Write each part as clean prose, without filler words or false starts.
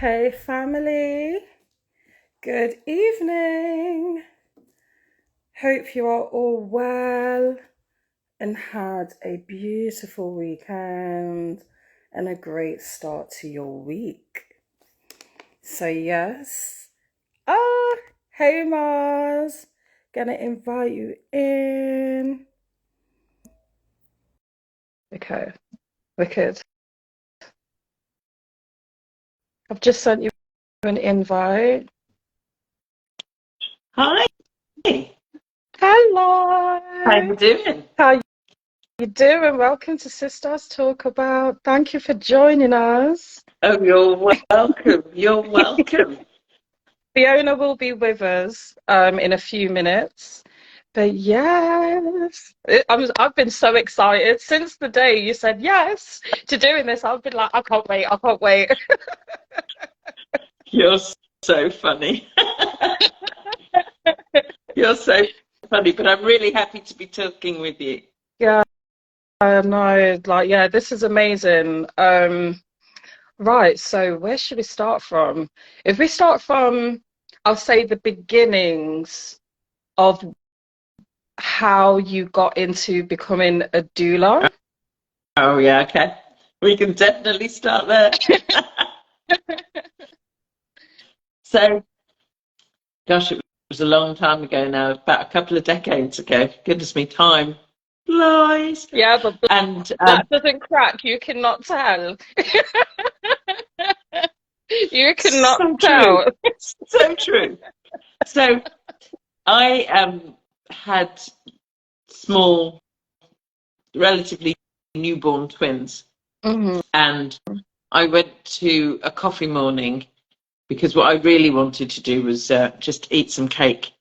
Hey family, good evening. Hope you are all well and had a beautiful weekend and a great start to your week. So yes, ah, hey Mars, gonna invite you in. Okay, wicked. I've just sent you an invite. Hi, Hello. how you doing? How you doing? Welcome to Sistars Talk About. Thank you for joining us. Oh, you're welcome. You're welcome. Fiona will be with us in a few minutes. But yes, I've been so excited since the day you said yes to doing this. I've been like, I can't wait, I can't wait. You're so funny. You're so funny, but I'm really happy to be talking with you. Yeah, I know. Like, yeah, this is amazing. Right, so where should we start from? If we start from, I'll say the beginnings of how you got into becoming a doula. Oh, yeah, okay. We can definitely start there. So, gosh, it was a long time ago now, about a couple of decades ago. Goodness me, time flies. Yeah, but And that doesn't crack. You cannot tell. You cannot so true. tell. So true. So, I had small, relatively newborn twins, Hmm. and I went to a coffee morning because what I really wanted to do was just eat some cake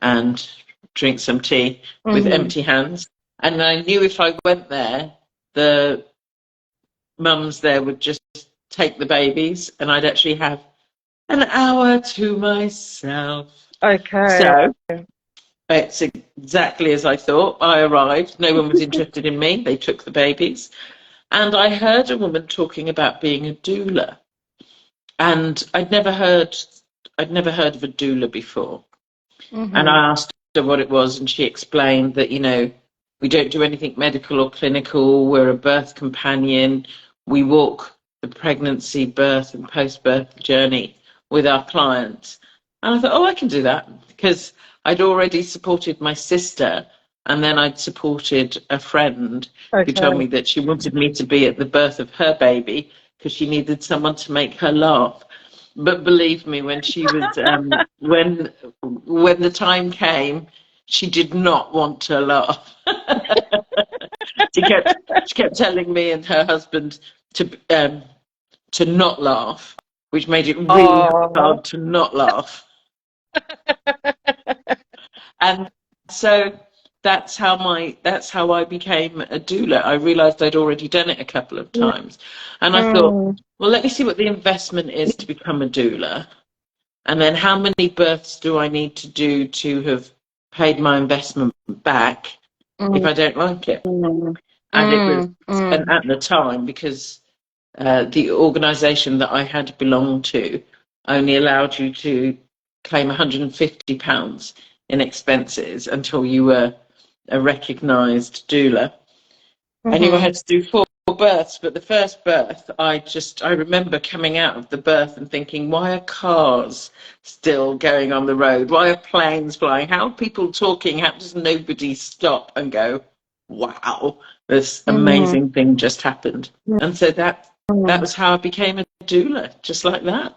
and drink some tea with Hmm. empty hands. And I knew if I went there, the mums there would just take the babies, and I'd actually have an hour to myself. Okay. So it's exactly as I thought. I arrived, no one was interested in me, they took the babies. And I heard a woman talking about being a doula. And I'd never heard of a doula before. And Hmm. I asked her what it was, and she explained that, we don't do anything medical or clinical. We're a birth companion. We walk the pregnancy, birth, and post-birth journey with our clients. And I thought, oh, I can do that, because I'd already supported my sister, and then I'd supported a friend who told Okay. me that she wanted me to be at the birth of her baby because she needed someone to make her laugh. But believe me, when she was when the time came, she did not want to laugh. She kept telling me and her husband to not laugh, which made it really Oh. hard to not laugh. And so that's how I became a doula. I realized I'd already done it a couple of times, and I thought, Mm. well, let me see what the investment is to become a doula. And then how many births do I need to do to have paid my investment back if Mm. I don't like it? Mm. And it was, Mm. and Mm. at the time, because the organisation that I had belonged to only allowed you to claim £150 in expenses until you were a recognised doula. And you Mhm. had to do four births, but the first birth, I remember coming out of the birth and thinking, why are cars still going on the road? Why are planes flying? How are people talking? How does nobody stop and go, wow, this Mhm. amazing thing just happened? And so that Mhm. was how I became a doula, just like that.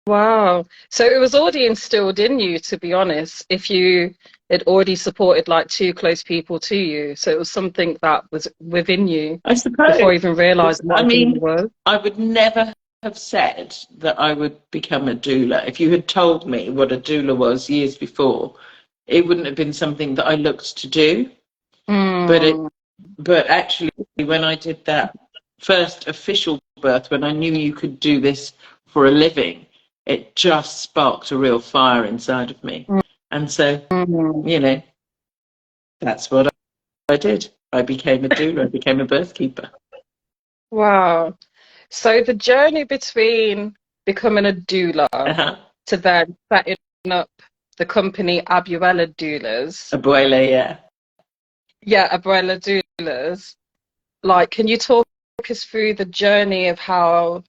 Wow. So it was already instilled in you, to be honest, if you had already supported like two close people to you. So it was something that was within you I suppose. before even realizing I what a doula mean, was. I would never have said that I would become a doula. If you had told me what a doula was years before, it wouldn't have been something that I looked to do. But it, Mm. but actually, when I did that first official birth, when I knew you could do this for a living, it just sparked a real fire inside of me. And so, Mm. you know, that's what I did. I became a doula. I became a birth keeper. Wow. So the journey between becoming a doula to then setting up the company Abuela Doulas. Abuela, yeah. Yeah, Abuela Doulas. Like, can you talk us through the journey of how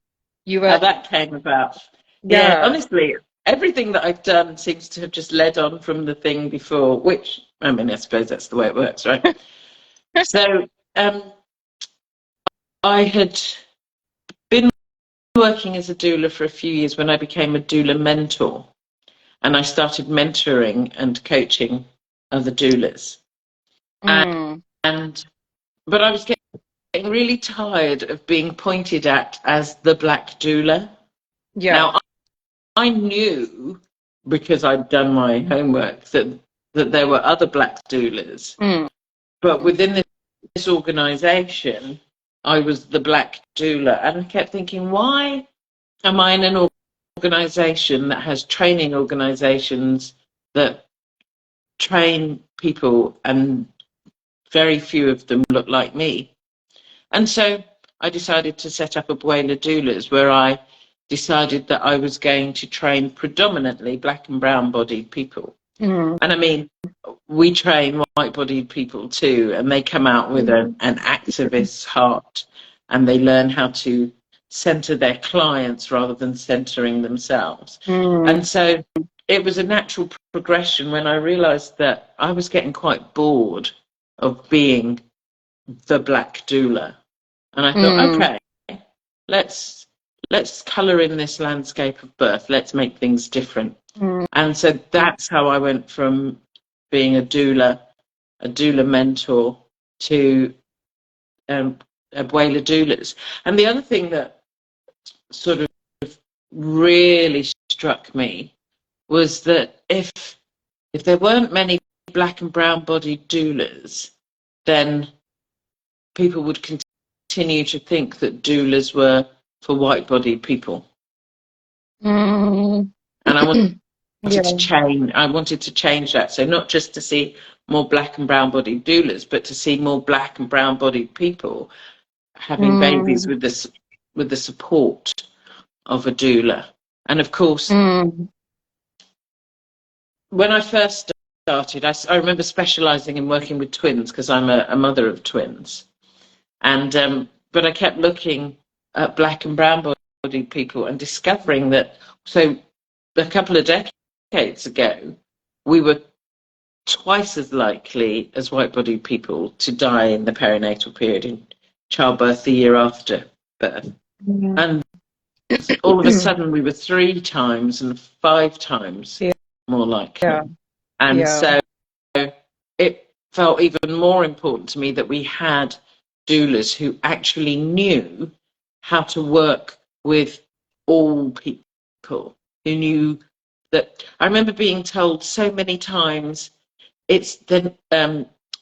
you How were? that came about. Yeah, Yeah. honestly, everything that I've done seems to have just led on from the thing before, which, I mean, I suppose that's the way it works, right? So, I had been working as a doula for a few years when I became a doula mentor, and I started mentoring and coaching other doulas. Mm. And but I was getting really tired of being pointed at as the black doula. Yeah. Now, I knew, because I'd done my homework, that there were other black doulas, Mm. but within this organisation, I was the black doula, and I kept thinking, why am I in an organisation that has training organisations that train people, and very few of them look like me? And so I decided to set up Abuela Doulas, where I decided that I was going to train predominantly black and brown-bodied people. Mm. And I mean, we train white-bodied people too, and they come out with an activist's heart, and they learn how to center their clients rather than centering themselves. Mm. And so it was a natural progression when I realized that I was getting quite bored of being the black doula. And I thought, okay, let's color in this landscape of birth. Let's make things different. Mm. And so that's how I went from being a doula mentor, to Abuela Doulas. And the other thing that sort of really struck me was that if there weren't many black and brown bodied doulas, then people would continue to think that doulas were for white bodied people. Mm. And I wanted Yeah. to change. I wanted to change that. So not just to see more black and brown bodied doulas, but to see more black and brown bodied people having babies with the support of a doula. And of course, when I first started, I remember specialising in working with twins, because I'm a mother of twins. And but I kept looking at black and brown bodied people and discovering that, so a couple of decades ago, we were twice as likely as white-bodied people to die in the perinatal period, in childbirth, the year after birth. And all of a sudden we were 3 times and 5 times more likely. And so it felt even more important to me that we had doulas who actually knew how to work with all people, who knew that. I remember being told so many times, it's the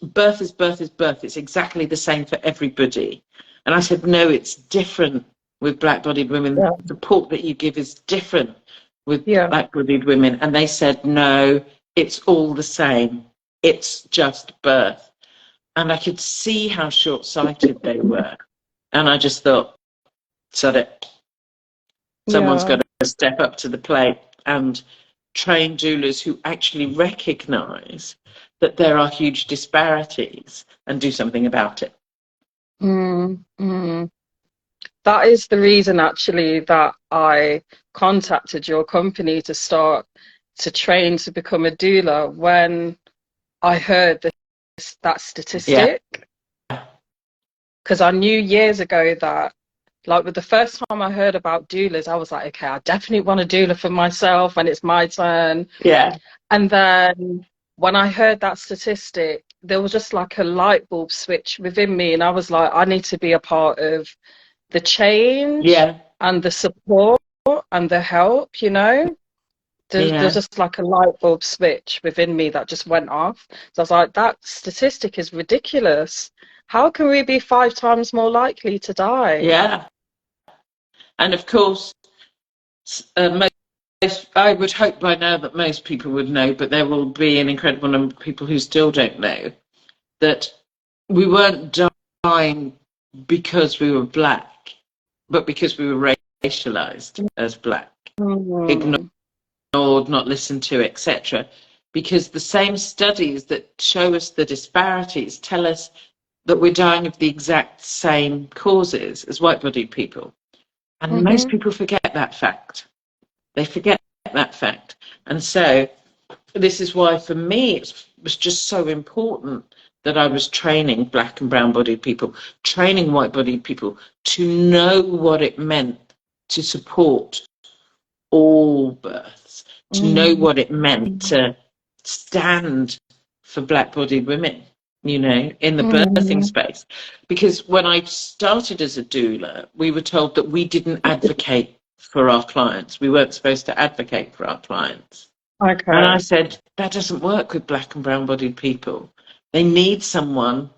birth is birth is birth. It's exactly the same for everybody. And I said, no, it's different with black-bodied women. The support that you give is different with black-bodied women. And they said, no, it's all the same. It's just birth. And I could see how short-sighted they were. And I just thought, sod it. Someone's got to step up to the plate and train doulas who actually recognise that there are huge disparities and do something about it. That is the reason, actually, that I contacted your company to start to train to become a doula, when I heard that statistic. Because I knew years ago that, like, with the first time I heard about doulas, I was like, okay, I definitely want a doula for myself when it's my turn. And then when I heard that statistic, there was just like a light bulb switch within me, and I was like, I need to be a part of the change and the support and the help, you know. There's just like a light bulb switch within me that just went off. So I was like, that statistic is ridiculous. How can we be 5 times more likely to die? And of course, I would hope by now that most people would know, but there will be an incredible number of people who still don't know, that we weren't dying because we were black, but because we were racialized as Black, ignored, Mm. not listened to, etc. Because the same studies that show us the disparities tell us that we're dying of the exact same causes as white-bodied people. And most Mm-hmm. people forget that fact. They forget that fact. And so this is why, for me, it was just so important that I was training Black and brown-bodied people, training white-bodied people to know what it meant to support all births, to know Mm. what it meant to stand for Black-bodied women, you know, in the birthing Mm. space. Because when I started as a doula, we were told that we didn't advocate for our clients. We weren't supposed to advocate for our clients. And I Okay. said, that doesn't work with Black and brown-bodied people. They need someone,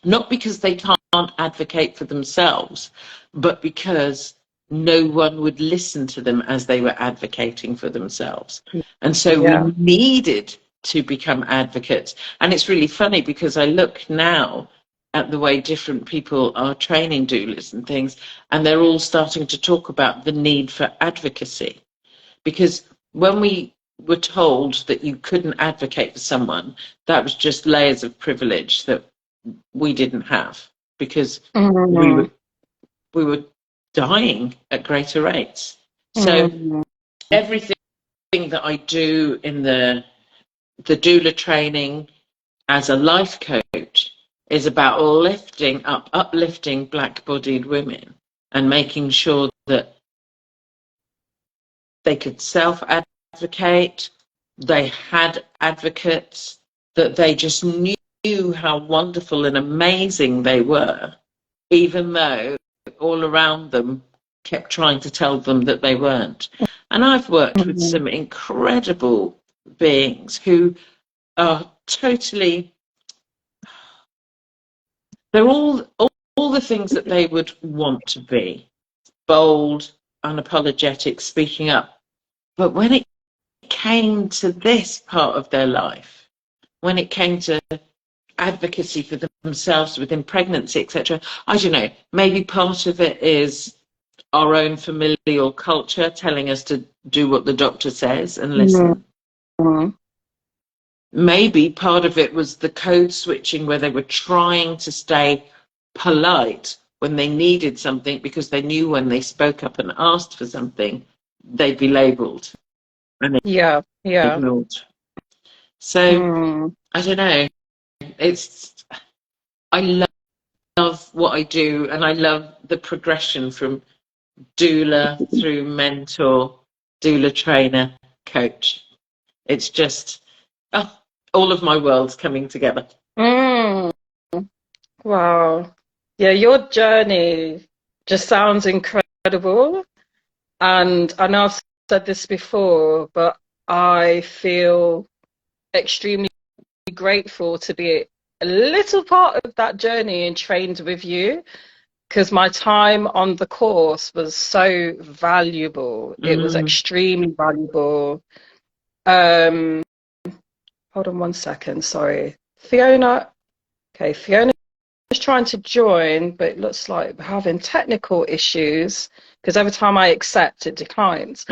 not because they can't advocate for themselves, but because no one would listen to them as they were advocating for themselves. And so we Yeah. needed to become advocates. And it's really funny because I look now at the way different people are training doulas and things, and they're all starting to talk about the need for advocacy. Because when we were told that you couldn't advocate for someone, that was just layers of privilege that we didn't have, because we Mm. were we were dying at greater rates. So Mm. everything that I do in the doula training as a life coach is about uplifting Black-bodied women and making sure that they could self-advocate, they had advocates, that they just knew how wonderful and amazing they were, even though all around them kept trying to tell them that they weren't. And I've worked with Mm. some incredible beings who are totally, they're all the things that they would want to be: bold, unapologetic, speaking up. But when it came to this part of their life, when it came to advocacy for themselves within pregnancy, etc., I don't know, maybe part of it is our own familial culture telling us to do what the doctor says and Mm. listen. Maybe part of it was the code switching, where they were trying to stay polite when they needed something, because they knew when they spoke up and asked for something, they'd be labelled and Yeah. Yeah. ignored. So Mm. I don't know. It's I love what I do, and I love the progression from doula through mentor, doula trainer, coach. It's just, oh, all of my worlds coming together. Mm. Wow. Yeah, your journey just sounds incredible. And I know I've said this before, but I feel extremely grateful to be a little part of that journey and trained with you, because my time on the course was so valuable. It was Mm. extremely valuable. Um, Hold on one second, sorry. Fiona, okay, Fiona is trying to join, but it looks like we're having technical issues because every time I accept, it declines.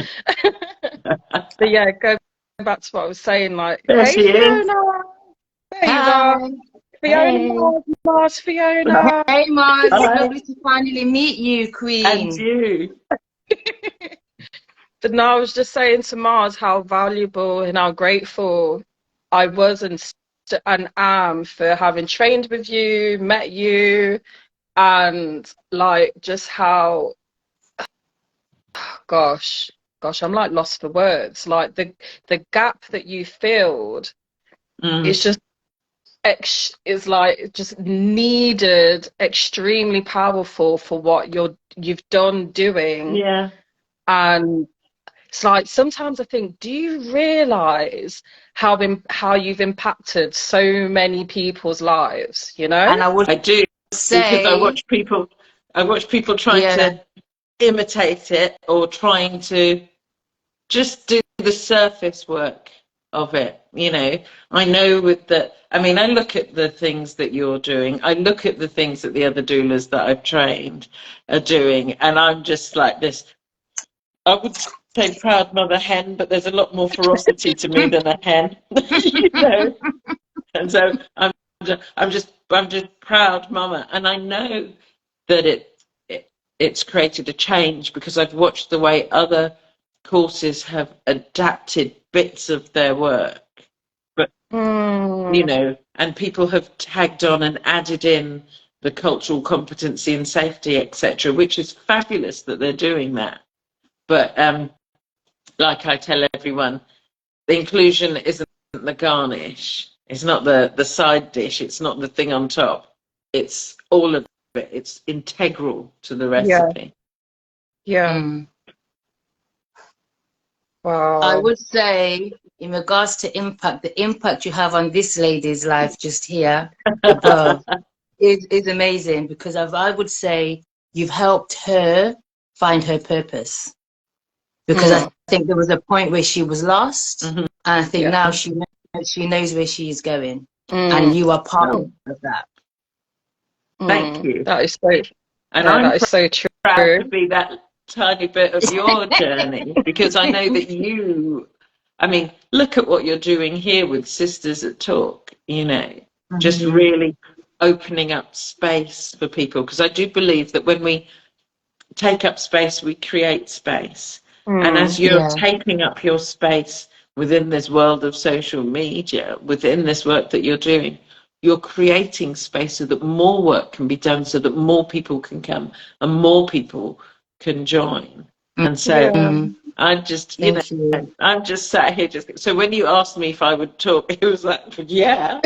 But yeah, go back to what I was saying, like, There hey she is. Fiona, there you are. Hi. Fiona, Hey. Mars, Fiona. Hey, Mars. It's Hi. lovely to finally meet you, And Queen. you. But no, I was just saying to Mars how valuable and how grateful I was and am for having trained with you, met you, and like just how, gosh, I'm like lost for words. Like the gap that you filled Mm. is just is like just needed, extremely powerful for what you've done doing. Yeah. And it's like sometimes I think, do you realize how you've impacted so many people's lives, you know? And I would I do, because say, I watch people trying yeah, to imitate it, or trying to just do the surface work of it. You know, I know with the, I mean, I look at the things that you're doing, I look at the things that the other doulas that I've trained are doing, and I'm just like this. I would say proud mother hen, but there's a lot more ferocity to me than a hen, you know. And so I'm just proud mama, and I know that it's created a change because I've watched the way other courses have adapted bits of their work, but you know, and people have tagged on and added in the cultural competency and safety, etc., which is fabulous that they're doing that. But like I tell everyone, the inclusion isn't the garnish. It's not the side dish. It's not the thing on top. It's all of it. It's integral to the recipe. Yeah. Wow. I would say, in regards to impact, the impact you have on this lady's life just here above is amazing, because I would say you've helped her find her purpose. Because I think there was a point where she was lost, and I think now she knows where she is going, and you are part of that. Thank you. That is so. And that is so true. Proud to be that tiny bit of your journey, because I know that I mean, look at what you're doing here with Sisters at Talk, you know, just really opening up space for people, because I do believe that when we take up space, we create space. And as you're taking up your space within this world of social media, within this work that you're doing, you're creating space so that more work can be done, so that more people can come and more people can join. And so I'm just, you know, I'm just sat here so when you asked me if I would talk, it was like, yeah.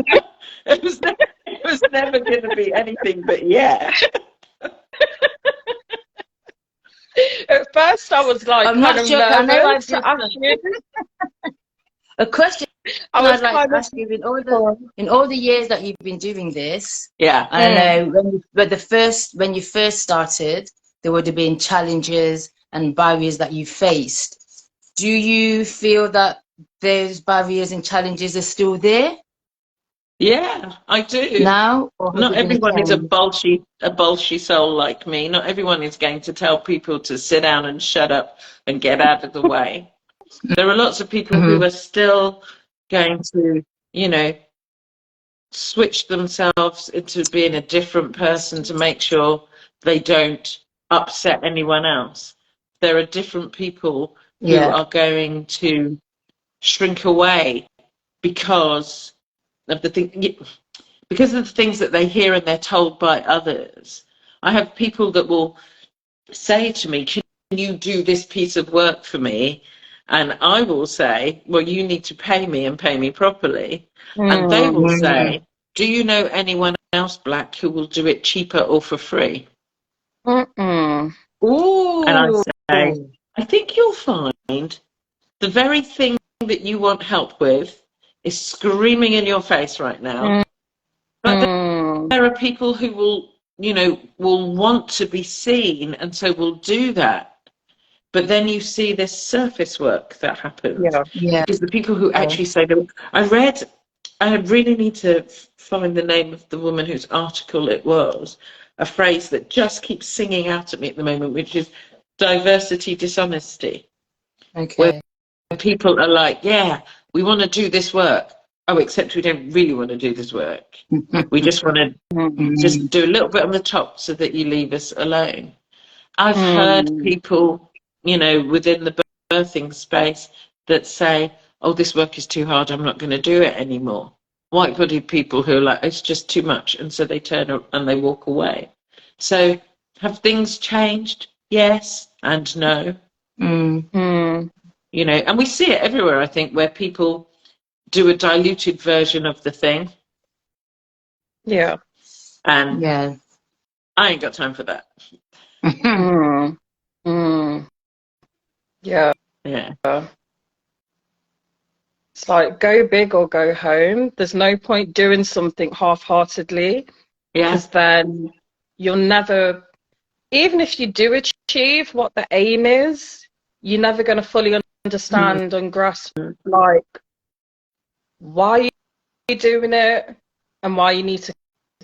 It was never going to be anything but yeah. At first, I was like, I'm not sure. I know I've to ask you a question. I'd like to ask you, in all the years that you've been doing this, I know when you first started, there would have been challenges and barriers that you faced. Do you feel that those barriers and challenges are still there? Yeah, I do. Now, not everyone is a bolshy soul like me. Not everyone is going to tell people to sit down and shut up and get out of the way. There are lots of people who are still going to, you know, switch themselves into being a different person to make sure they don't upset anyone else. There are different people who are going to shrink away because of the things that they hear and they're told by others. I have people that will say to me, can you do this piece of work for me? And I will say, well, you need to pay me and pay me properly. And they will say, do you know anyone else, Black, who will do it cheaper or for free? Ooh. And I say, I think you'll find the very thing that you want help with is screaming in your face right now. But there are people who will want to be seen, and so will do that. But then you see this surface work that happens. Because the people who actually say that, I really need to find the name of the woman whose article it was, a phrase that just keeps singing out at me at the moment, which is diversity dishonesty. Where people are like, yeah, we want to do this work. Oh, except we don't really want to do this work. We just want to just do a little bit on the top so that you leave us alone. I've heard people, you know, within the birthing space that say, oh, this work is too hard, I'm not going to do it anymore. White-bodied people who are like, it's just too much, and so they turn and they walk away. So have things changed? Yes and no. You know, and we see it everywhere, I think, where people do a diluted version of the thing. And I ain't got time for that. It's like, go big or go home. There's no point doing something half-heartedly, because then you'll never, even if you do achieve what the aim is, you're never going to fully understand and grasp, like, why you're doing it and why you need to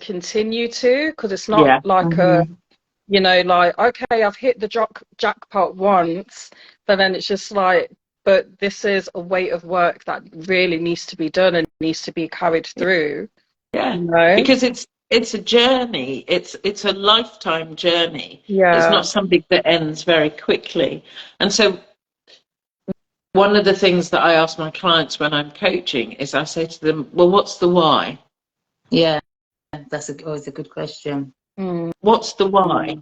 continue to, because it's not like you know, like, okay, I've hit the jackpot once, but then it's just like, but this is a weight of work that really needs to be done and needs to be carried through. Yeah, You know? because it's a journey. It's a lifetime journey. It's Yeah. not something that ends very quickly. And so one of the things that I ask my clients when I'm coaching is I say to them, well, what's the why? Yeah, that's always a good question. What's the why?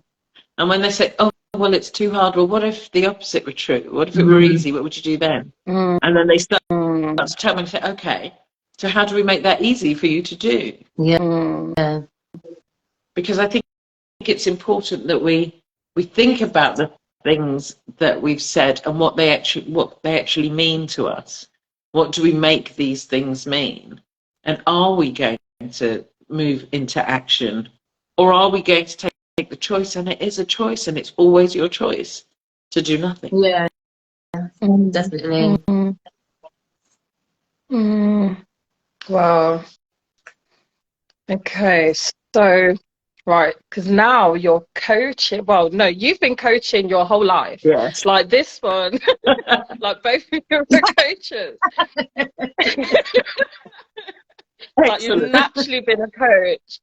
And when they say, oh, well, it's too hard, well, what if the opposite were true? What if it were easy? What would you do then? And then they start to tell me, say, okay, so how do we make that easy for you to do? Yeah. Because I think it's important that we think about the things that we've said and what they actually mean to us. What do we make these things mean? And are we going to move into action, or are we going to take the choice? And it is a choice, and it's always your choice to do nothing. Yeah, definitely. Wow. Okay, so right, because now you're coaching. Well, no, you've been coaching your whole life. Yes. Like this one, like both of you are coaches. Like you've naturally been a coach.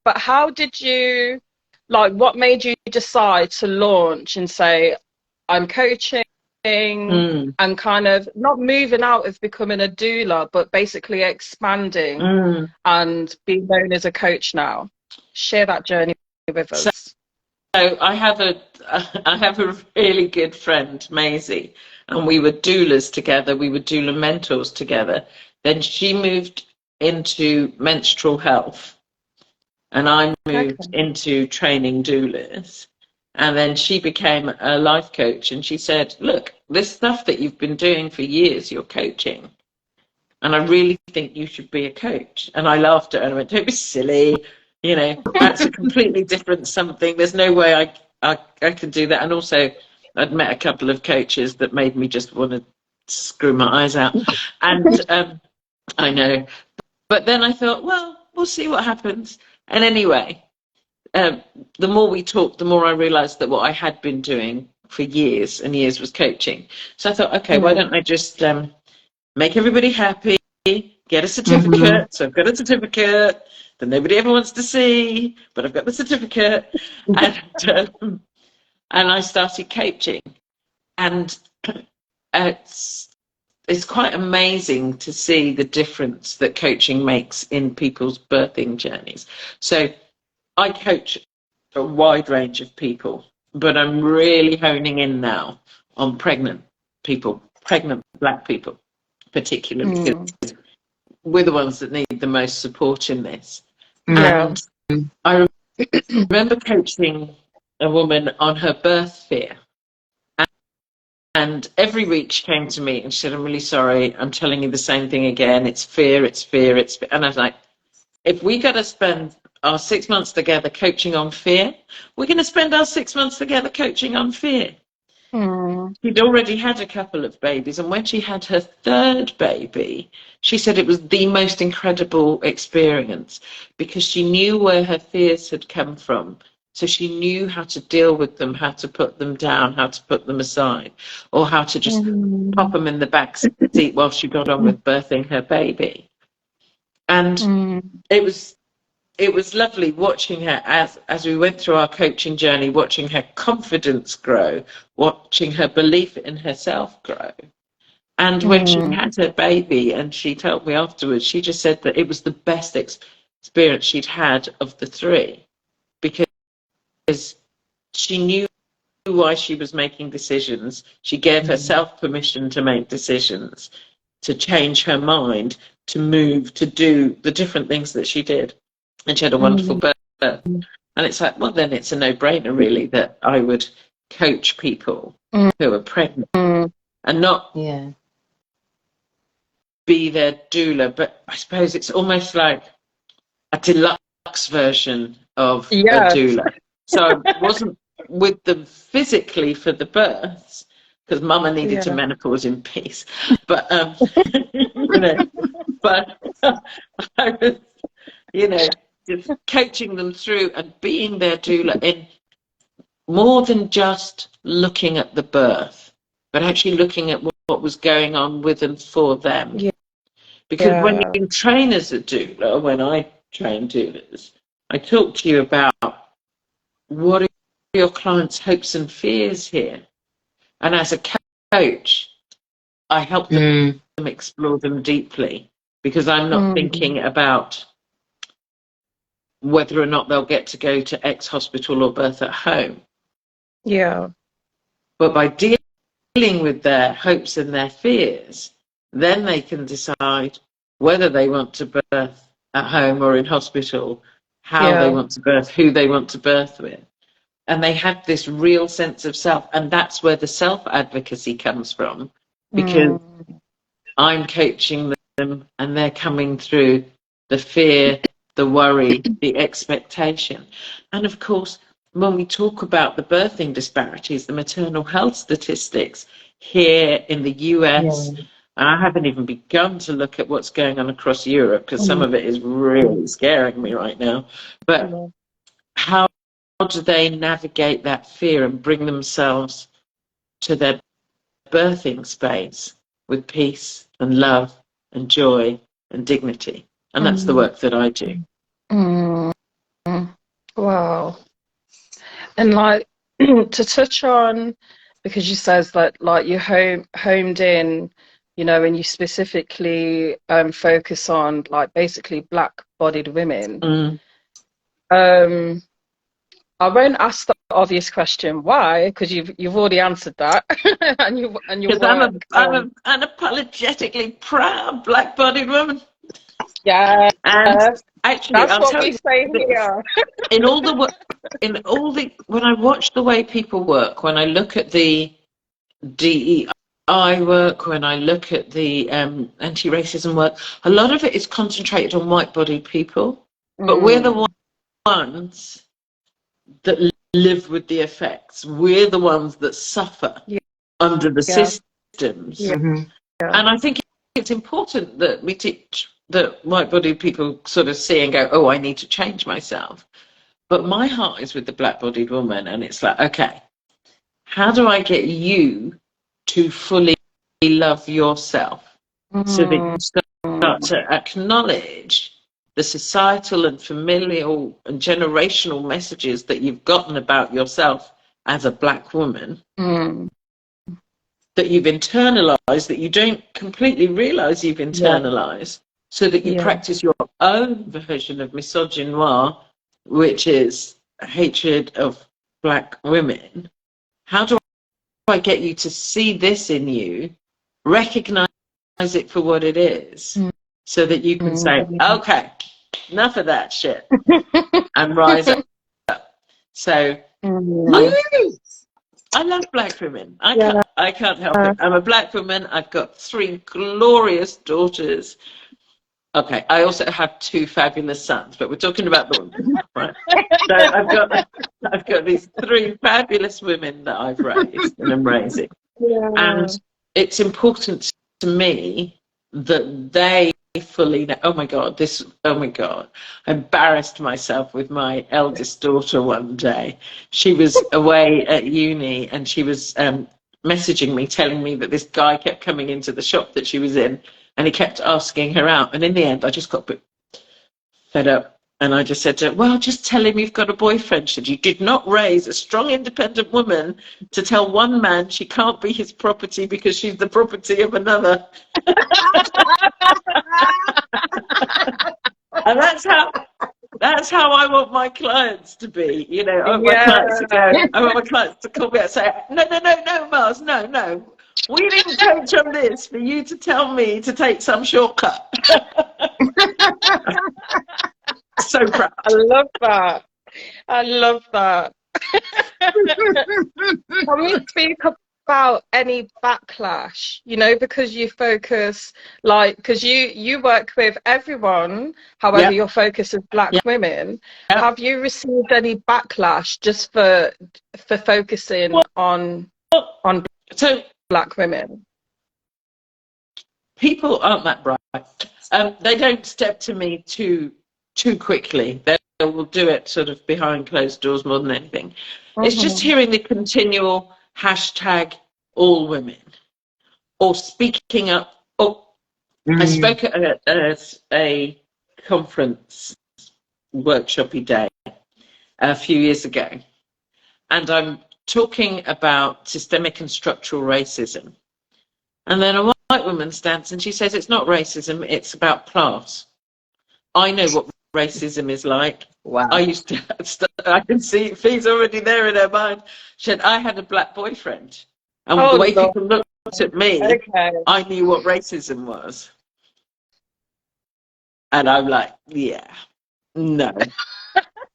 But how did you, like, what made you decide to launch and say, I'm coaching and kind of not moving out of becoming a doula, but basically expanding and being known as a coach now? Share that journey with us. So I have a really good friend, Maisie, and we were doulas together. We were doula mentors together. Then she moved into menstrual health, and I moved into training doulas. And then she became a life coach, and she said, look, this stuff that you've been doing for years, you're coaching. And I really think you should be a coach. And I laughed at her and I went, don't be silly. You know, that's a completely different something. There's no way I could do that. And also, I'd met a couple of coaches that made me just want to screw my eyes out. And I know. But then I thought, well, we'll see what happens. And anyway, the more we talked, the more I realized that what I had been doing for years and years was coaching. So I thought, okay, why don't I just make everybody happy, get a certificate. So I've got a certificate that nobody ever wants to see, but I've got the certificate. And I started coaching. And it's quite amazing to see the difference that coaching makes in people's birthing journeys. So I coach a wide range of people, but I'm really honing in now on pregnant people, pregnant Black people, particularly, because we're the ones that need the most support in this. Yeah. And I remember coaching a woman on her birth fear. And every week she came to me and she said, I'm really sorry, I'm telling you the same thing again. It's fear, it's fear, it's fear. And I was like, if we got to spend our 6 months together coaching on fear, we're going to spend our 6 months together coaching on fear. She'd already had a couple of babies, and when she had her third baby, she said it was the most incredible experience because she knew where her fears had come from. So she knew how to deal with them, how to put them down, how to put them aside, or how to just pop them in the back seat while she got on with birthing her baby. And it was lovely watching her as we went through our coaching journey, watching her confidence grow, watching her belief in herself grow. And when she had her baby, and she told me afterwards, she just said that it was the best experience she'd had of the three, because she knew why she was making decisions. She gave herself permission to make decisions, to change her mind, to move, to do the different things that she did. And she had a wonderful birth. And it's like, well, then it's a no-brainer, really, that I would coach people who are pregnant and not be their doula. But I suppose it's almost like a deluxe version of a doula. So I wasn't with them physically for the births, because Mama needed to menopause in peace. But, you know, but I was, you know, just coaching them through and being their doula in more than just looking at the birth, but actually looking at what was going on with and for them. Yeah. Because when you train as a doula, when I train doulas, I talk to you about what are your clients' hopes and fears here. And as a coach, I help them explore them deeply, because I'm not thinking about whether or not they'll get to go to X hospital or birth at home. Yeah. But by dealing with their hopes and their fears, then they can decide whether they want to birth at home or in hospital, how they want to birth, who they want to birth with. And they have this real sense of self. And that's where the self-advocacy comes from, because I'm coaching them and they're coming through the fear, the worry, the expectation. And of course, when we talk about the birthing disparities, the maternal health statistics here in the US, and I haven't even begun to look at what's going on across Europe, because some of it is really scaring me right now. But how do they navigate that fear and bring themselves to their birthing space with peace and love and joy and dignity? And that's the work that I do. Wow. And like to touch on, because you says that like you homed in, you know, and you specifically focus on like basically black-bodied women. I won't ask the obvious question, why, because you've already answered that, and your work. I'm an unapologetically proud black-bodied woman. Yeah, and actually, that's what we say here. When I watch the way people work, when I look at the DEI work, when I look at the anti-racism work, a lot of it is concentrated on white-bodied people, but we're the ones that live with the effects. We're the ones that suffer under the systems. And I think it's important that we teach that white-bodied people sort of see and go, oh, I need to change myself. But my heart is with the black-bodied woman, and it's like, okay, how do I get you to fully love yourself so that you start to acknowledge the societal and familial and generational messages that you've gotten about yourself as a black woman, that you've internalized, that you don't completely realize you've internalized, so that you practice your own version of misogynoir, which is hatred of black women. How do I get you to see this in you, recognize it for what it is, so that you can say, okay, enough of that shit, and rise up. So I love black women. I can't help it. I'm a black woman. I've got 3 glorious daughters. Okay, I also have 2 fabulous sons, but we're talking about the women, right? So I've got these 3 fabulous women that I've raised and I'm raising. And it's important to me that they fully know. Oh my God, I embarrassed myself with my eldest daughter one day. She was away at uni and she was messaging me, telling me that this guy kept coming into the shop that she was in, and he kept asking her out. And in the end, I just got a bit fed up. And I just said to her, well, just tell him you've got a boyfriend. She said, you did not raise a strong, independent woman to tell one man she can't be his property because she's the property of another. And that's how I want my clients to be. You know, I want my clients to go, I want my clients to call me and say, no, Mars, no. We didn't coach on this for you to tell me to take some shortcut. So proud. I love that. Can we speak about any backlash, you know, because you focus, like, because you work with everyone, however your focus is black women. Have you received any backlash just for focusing on black women? People aren't that bright. They don't step to me too quickly. They're will do it sort of behind closed doors more than anything. It's just Mm-hmm. hearing the continual hashtag all women or speaking up. Oh, I spoke at a conference workshopy day a few years ago, and I'm talking about systemic and structural racism. And then a white woman stands and she says, it's not racism, it's about class. I know what racism is like. Wow. I used to, I can see Fee's already there in her mind. She said, I had a black boyfriend. And the way Lord. people looked at me, Okay. I knew what racism was. And I'm like, yeah, no.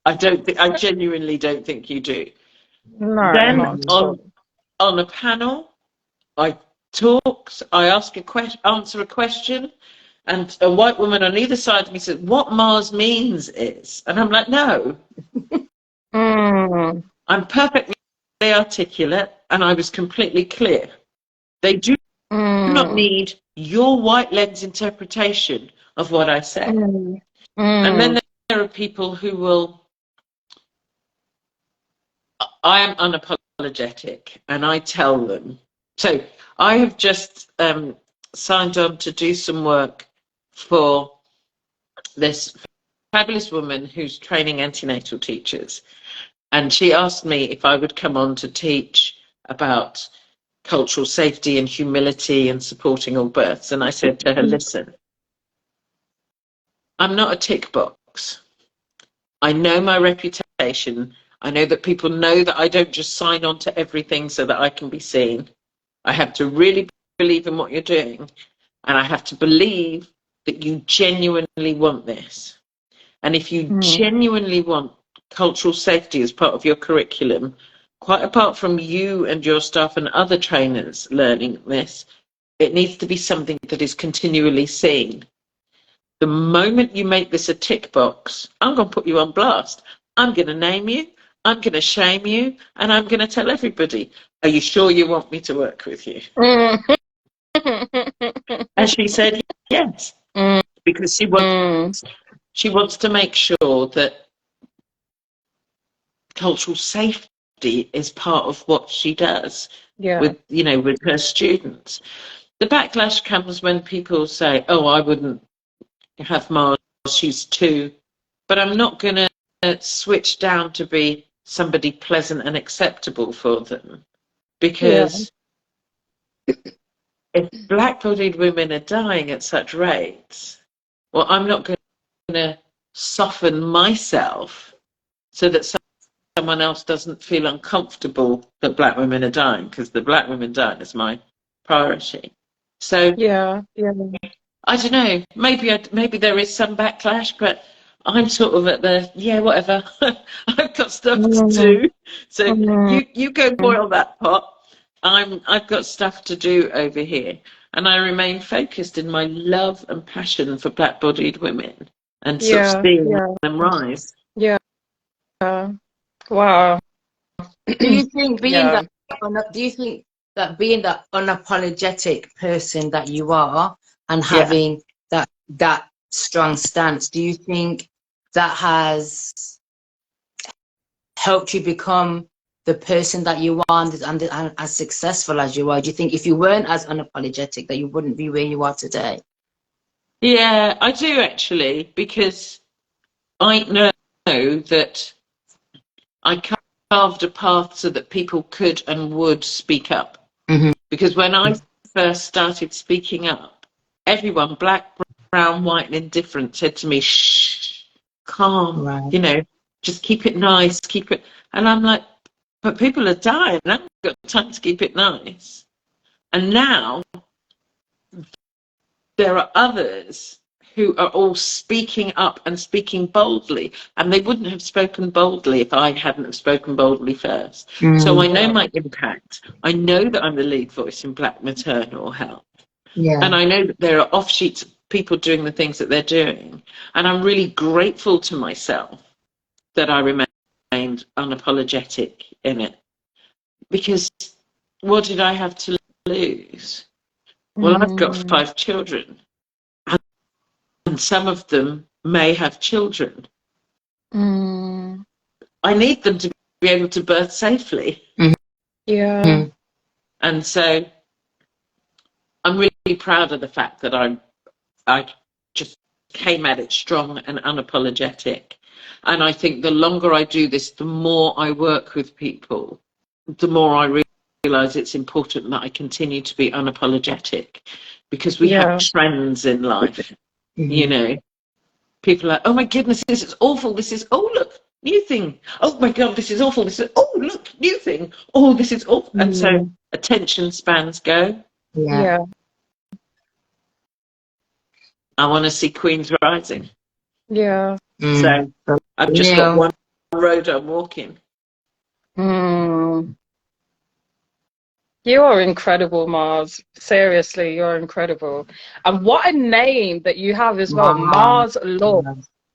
I genuinely don't think you do. No, Then not at all. on a panel, I talk, I answer a question, and a white woman on either side of me said, what Mars means is, and I'm like, no, Mm. I'm perfectly articulate, and I was completely clear. They do not Mm. need your white lens interpretation of what I say. Mm. And then Mm. there are people who will, I am unapologetic, and I tell them. So I have just signed on to do some work for this fabulous woman who's training antenatal teachers. And she asked me if I would come on to teach about cultural safety and humility and supporting all births. And I said to her, listen, I'm not a tick box. I know my reputation. I know that people know that I don't just sign on to everything so that I can be seen. I have to really believe in what you're doing. And I have to believe that you genuinely want this. And if you genuinely want cultural safety as part of your curriculum, quite apart from you and your staff and other trainers learning this, it needs to be something that is continually seen. The moment you make this a tick box, I'm going to put you on blast. I'm going to name you, I'm going to shame you, and I'm going to tell everybody, are you sure you want me to work with you? Mm. And she said yes, because she wants to make sure that cultural safety is part of what she does with her students. The backlash comes when people say, oh, I wouldn't have Mars, she's too, but I'm not going to switch down to be somebody pleasant and acceptable for them, because if black-bodied women are dying at such rates, well, I'm not going to soften myself so that someone else doesn't feel uncomfortable that black women are dying, because the black women dying is my priority. So I don't know, maybe there is some backlash, but I'm sort of at the whatever. I've got stuff to do, so you go boil that pot. I've got stuff to do over here, and I remain focused in my love and passion for black-bodied women and sort of seeing them rise. Wow. Do you think being that being that unapologetic person that you are and having that strong stance, do you think that has helped you become the person that you are and as successful as you are? Do you think if you weren't as unapologetic that you wouldn't be where you are today? Yeah, I do actually, because I know that I carved a path so that people could and would speak up. Because when I first started speaking up, everyone, black, brown, white, and indifferent, said to me, shh, calm, just keep it nice, keep it. And I'm like, but people are dying. I haven't got time to keep it nice. And now there are others who are all speaking up and speaking boldly, and they wouldn't have spoken boldly if I hadn't have spoken boldly first. So I know my impact. I know that I'm the lead voice in Black maternal health. And I know that there are offshoots of people doing the things that they're doing. And I'm really grateful to myself that I remained unapologetic in it. Because what did I have to lose? Well, I've got 5 children. And some of them may have children. Mm. I need them to be able to birth safely. Yeah. And so I'm really proud of the fact that I just came at it strong and unapologetic. And I think the longer I do this, the more I work with people, the more I realize it's important that I continue to be unapologetic, because we have trends in life. You know, people are like, oh my goodness, this is awful. This is, oh, look, new thing. Oh my God, this is awful. This is, oh, look, new thing. Oh, this is awful. And so attention spans go. Yeah. I want to see Queens rising. Yeah. So I've just got one road I'm walking. You are incredible, Mars. Seriously, you're incredible. And what a name that you have as well. Mars Lord.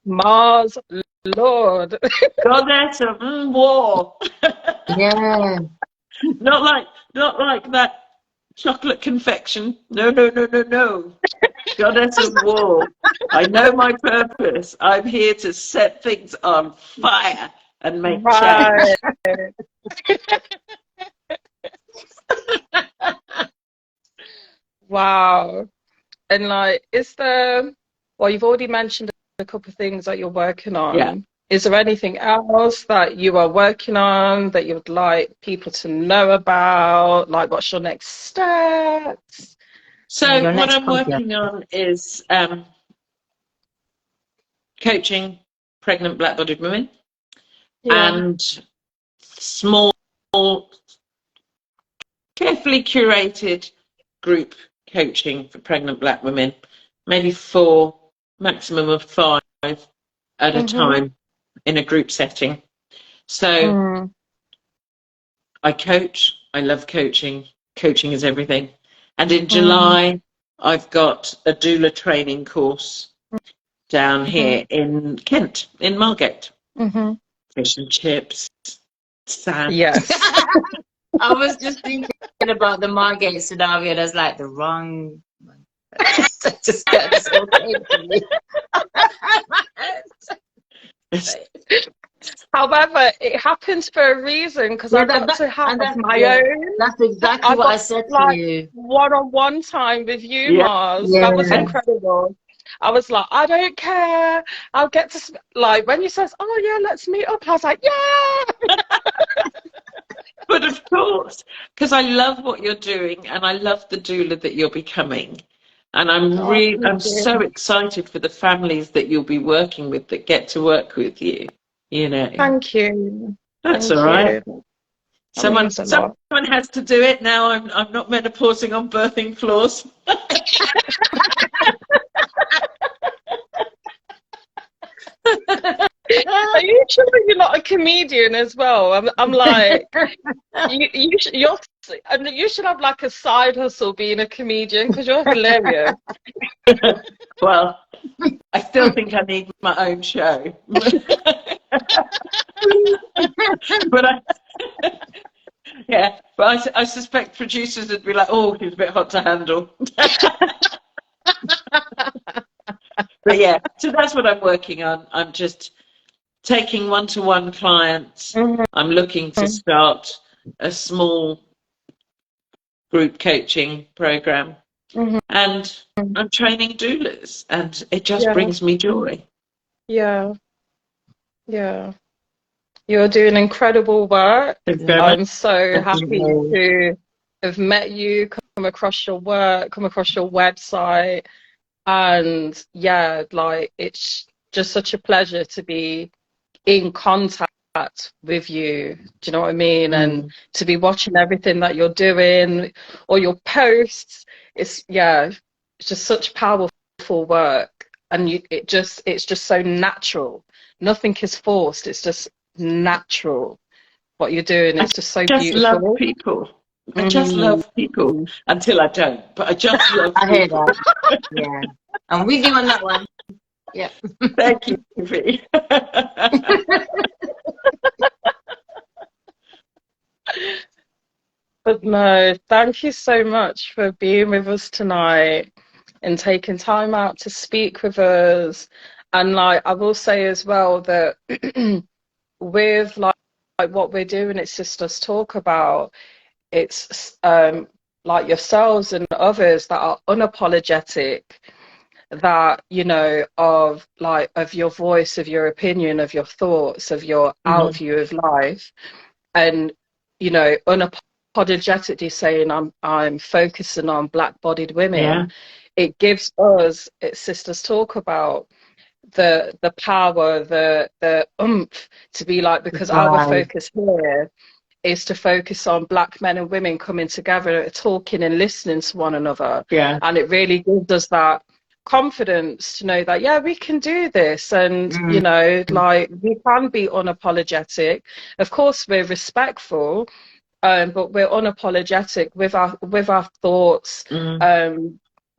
Mars Lord. Goddess of war. Yeah. Not like that chocolate confection. No. Goddess of war. I know my purpose. I'm here to set things on fire and make change. Wow. And like, well, you've already mentioned a couple of things that you're working on. Yeah. Is there anything else that you are working on that you would like people to know about? Like, what's your next steps? So what I'm working on is coaching pregnant black-bodied women and small, carefully curated group coaching for pregnant black women, maybe 4, maximum of 5 at a time in a group setting. So I coach. I love coaching. Coaching is everything. And in July, I've got a doula training course down here in Kent, in Margate. Fish and chips, sand. Yes. I was just thinking about the Margate scenario. That's like the wrong one. Just got this whole thing to me. However, it happens for a reason, because I got to have my own. That's exactly what I said to you. One-on-one time with you, Mars. That was incredible. I was like, I don't care. I'll get to, like, when you says, oh yeah, let's meet up, I was like, yeah. But of course, because I love what you're doing and I love the doula that you're becoming. And I'm so excited for the families that you'll be working with that get to work with you. You know. Thank you. That's all right. Someone has to do it now. I'm not menopausing on birthing floors. Are you sure you're not a comedian as well? I'm like, you should have like a side hustle being a comedian, because you're hilarious. Well, I still think I need my own show. But I suspect producers would be like, oh, he's a bit hot to handle. But yeah, so that's what I'm working on. I'm just taking one-to-one clients. I'm looking to start a small group coaching program. And I'm training doulas, and it just brings me joy. Yeah. You're doing incredible work. I'm so happy to have met you, come across your work, come across your website. And yeah, like, it's just such a pleasure to be in contact with you. Do you know what I mean? And to be watching everything that you're doing, or your posts. It's just such powerful work. And it's just so natural. Nothing is forced. It's just natural. What you're doing is just so beautiful. I just love people. I just love people until I don't. But I just love people. I hear that. Yeah. I'm with you on that one. Yeah. Thank you, V. But no, thank you so much for being with us tonight and taking time out to speak with us. And like I will say as well that with like what we're doing at Sisters Talk About, it's like yourselves and others that are unapologetic, that you know, of like of your voice, of your opinion, of your thoughts, of your outview of life, and you know, unapologetically saying I'm focusing on black-bodied Yeah. women. It gives us at Sisters Talk About the power, the oomph to be like, because our Right. focus here is to focus on black men and women coming together, talking and listening to one another. Yeah. And it really gives us that confidence to know that, yeah, we can do this. And, you know, like we can be unapologetic. Of course, we're respectful, but we're unapologetic with our thoughts.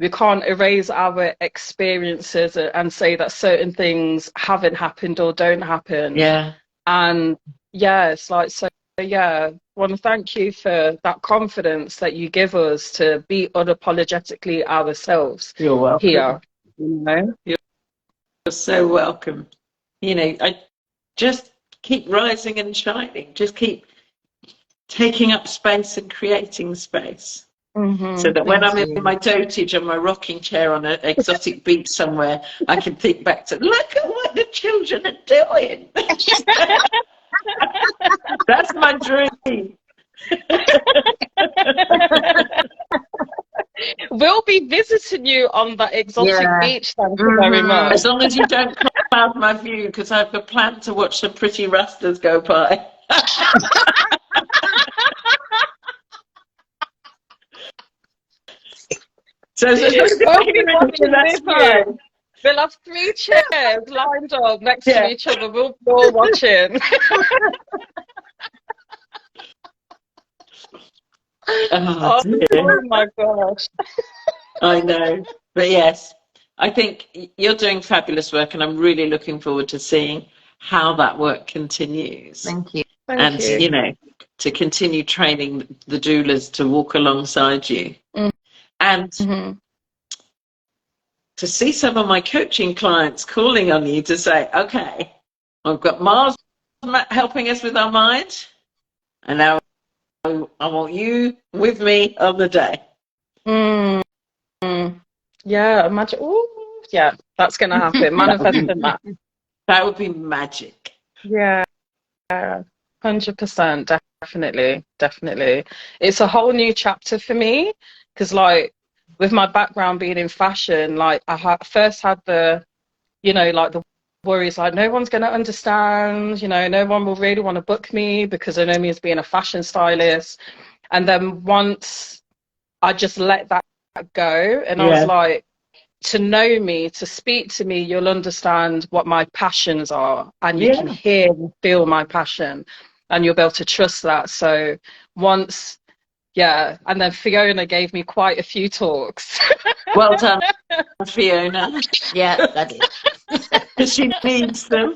We can't erase our experiences and say that certain things haven't happened or don't happen. Yeah. And yeah, it's like, so yeah, I want to thank you for that confidence that you give us to be unapologetically ourselves. You're welcome. Here. You know? You're so welcome. You know, I just keep rising and shining. Just keep taking up space and creating space. So that when I'm in my dotage on my rocking chair on an exotic beach somewhere, I can think back to, look at what the children are doing. That's my dream. We'll be visiting you on that exotic beach. Thank you very much. As long as you don't cloud my view, because I've a plan to watch some pretty rastas go by. So we'll have 3 chairs lined up next to each other. We'll be all watching. Oh my gosh. I know. But yes, I think you're doing fabulous work, and I'm really looking forward to seeing how that work continues. Thank you. And, you know, to continue training the doulas to walk alongside you. And to see some of my coaching clients calling on you to say, okay, I've got Mars helping us with our mind, and now I want you with me on the day. Yeah, imagine. Ooh, yeah, that's going to happen. Manifesting that. That would be magic. Yeah, 100%. Definitely. It's a whole new chapter for me, because like with my background being in fashion, like I first had the, you know, like the worries, like no one's going to understand, you know, no one will really want to book me because they know me as being a fashion stylist. And then once I just let that go, and I was like, to know me, to speak to me, you'll understand what my passions are, and you can hear and feel my passion, and you'll be able to trust that. So once, and then Fiona gave me quite a few talks. Well done, Fiona. Yeah, that is. She needs them.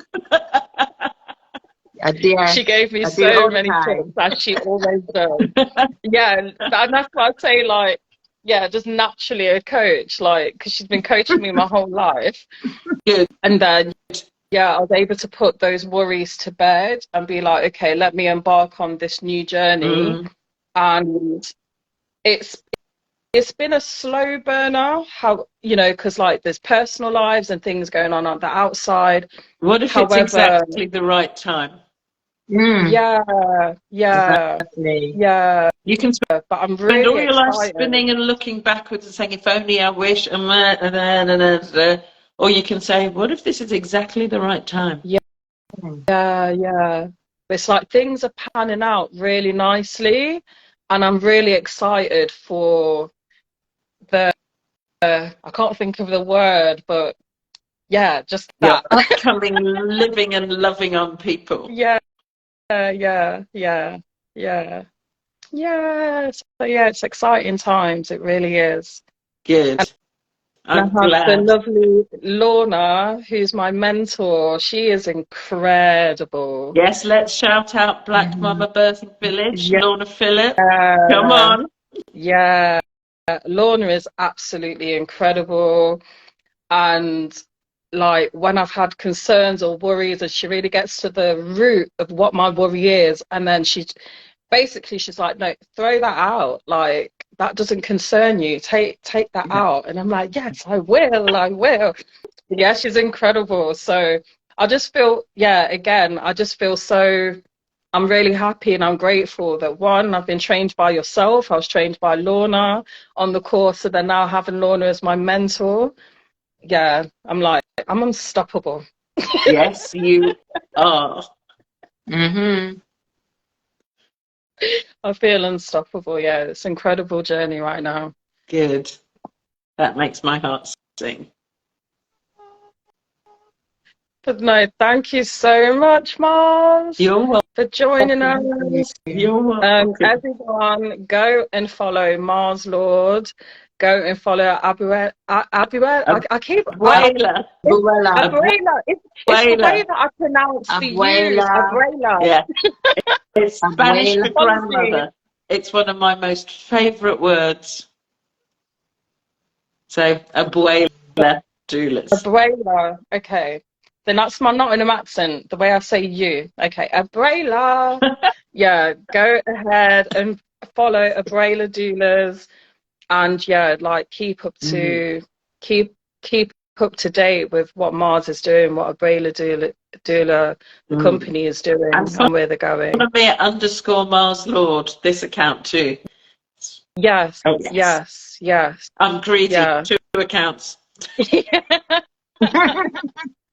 She gave me so many talks, as she always does. And that's why I say, like, just naturally a coach, like, because she's been coaching me my whole life. Good. And then, I was able to put those worries to bed and be like, okay, let me embark on this new journey. And it's been a slow burner, how, you know, because like there's personal lives and things going on the outside. What if it's exactly the right time? Yeah. You can but I'm really spend all your life excited. spinning and looking backwards and saying, if only I wish, or you can say, what if this is exactly the right time? Yeah. It's like things are panning out really nicely, and I'm really excited for the I can't think of the word, but just that upcoming living and loving on people. So it's exciting times. It really is. Good. I'm glad. The lovely Lorna, who's my mentor. She is incredible. Yes, let's shout out Black Mama Birthing Village, Lorna Phillip. Come on. Yeah, Lorna is absolutely incredible. And like when I've had concerns or worries, and she really gets to the root of what my worry is, and then she's like, no, throw that out, like that doesn't concern you, take that out. And I'm like, yes, I will. Yeah, she's incredible. So I just feel, yeah, again, I just feel so, I'm really happy and I'm grateful that, one, I've been trained by yourself. I was trained by Lorna on the course, so then now having Lorna as my mentor, yeah, I'm like, I'm unstoppable. Yes, you are. Mm-hmm. I feel unstoppable. Yeah, it's an incredible journey right now. Good. That makes my heart sing. But no, thank you so much, Mars, You're welcome. for joining us. You're welcome. Everyone, go and follow Mars Lord. Go and follow Abuela. I keep Abuela. Abuela. It's the way that I pronounce the U's. Abuela. Yeah. It's Spanish for grandmother. It's one of my most favourite words. So, Abuela doulas. Abuela. Okay. Then that's my Nottingham accent, the way I say you. Okay, Abuela. Yeah, go ahead and follow Abuela doulas, and yeah, like keep up to date with what Mars is doing, what Abuela doula the company is doing, and where they're going. Follow me at _Mars Lord, this account too. Yes, oh, yes. I'm greedy. Yeah. 2 accounts.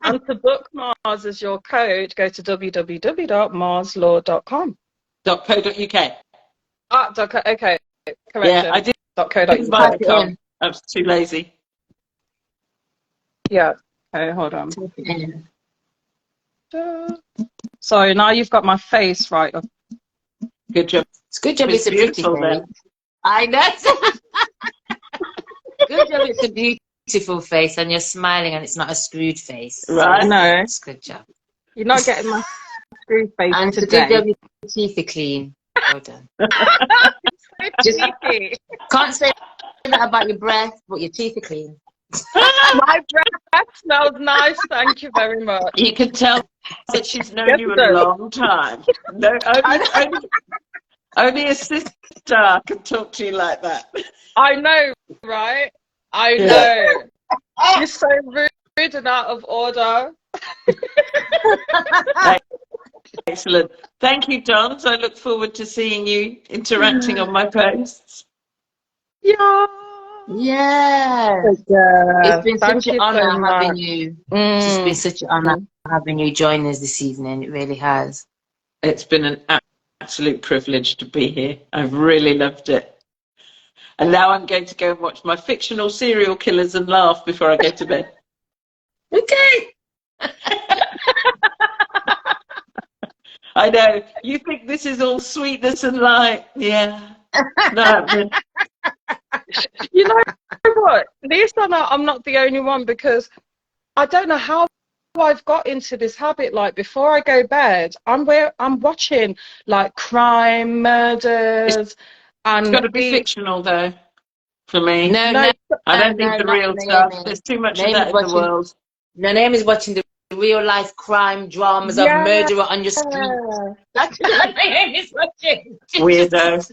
And to book Mars as your code, go to www.marslaw.com. .co.uk. Okay, correction. Yeah, I did. .co.uk. I was too lazy. Yeah. Okay, hold on. Sorry, now you've got my face right. Good job. It's good job. It's a beautiful face. I know. Good job. It's a beautiful face, and you're smiling, and it's not a screwed face. Right. No. It's good job. You're not getting my screwed face and today. And your teeth are clean. Well done. Just can't say that about your breath, but your teeth are clean. My breath smells nice. Thank you very much. You can tell that she's known you a long time. No, only a sister can talk to you like that. I know, right? I know. You're so rude and out of order. Excellent. Thank you, Dons. I look forward to seeing you interacting on my posts. Yeah. Yeah. It's been such an honor having you. It's been such an honor having you join us this evening. It really has. It's been an absolute privilege to be here. I've really loved it. And now I'm going to go and watch my fictional serial killers and laugh before I go to bed. Okay. I know. You think this is all sweetness and light. Yeah. No. You know what? At least I'm not the only one, because I don't know how I've got into this habit. Like before I go to bed, I'm watching like crime, murders, and it's got to be fictional though. For me, no, I don't think the real stuff. There's too much of that in the world. No, name is watching the real life crime dramas of murderer on your street. That's what name is watching. Weirdo.